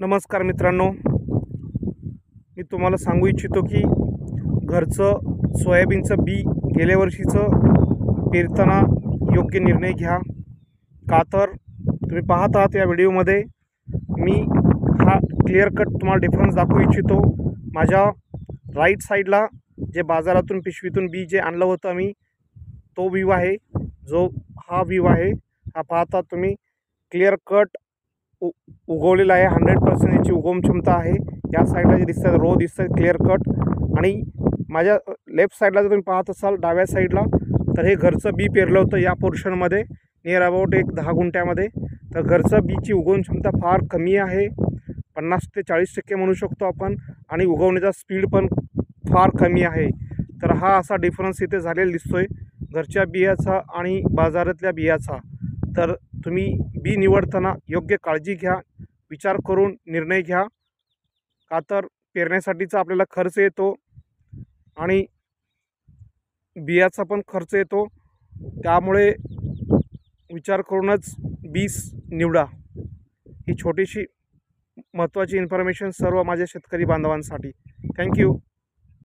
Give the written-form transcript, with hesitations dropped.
नमस्कार मित्रांनो, मी तुम्हाला सांगू इच्छितो की घरचं सोयाबीनचं बी गेल्या वर्षीचं पेरताना योग्य निर्णय घ्या. का तर तुम्ही पाहत आहात या व्हिडिओमध्ये मी हा क्लिअर कट तुम्हाला डिफरन्स दाखवू इच्छितो. माझ्या राईट साईडला जे बाजारातून पिशवीतून बी जे आणलं होतं आम्ही, तो व्ह्यू आहे. जो हा व्ह्यू आहे, हा पाहता तुम्ही क्लिअर कट उगवलेला आहे. 100% याची उगवण क्षमता आहे. या साईडला जे दिसतात रो दिसतात क्लिअर कट, आणि माझ्या लेफ्ट साईडला जर तुम्ही पाहत असाल डाव्या साईडला, तर हे घरचं बी पेरलं होतं या पोर्शनमध्ये, नियर अबाउट एक 10 गुंठ्यामध्ये. तर घरचं बीची उगवण क्षमता फार कमी आहे, 50 ते 40% म्हणू शकतो आपण, आणि उगवण्याचा स्पीड पण फार कमी आहे. तर हा असा डिफरन्स इथे झालेला दिसतोय घरच्या बियाचा आणि बाजारातल्या बियाचा. तर तुम्ही बी निवडताना योग्य काळजी घ्या, विचार करून निर्णय घ्या. का तर पेरण्यासाठीचा आपल्याला खर्च येतो आणि बियाचा पण खर्च येतो, त्यामुळे विचार करूनच बीज निवडा. ही छोटीशी महत्त्वाची इन्फॉर्मेशन सर्व माझ्या शेतकरी बांधवांसाठी. थँक्यू.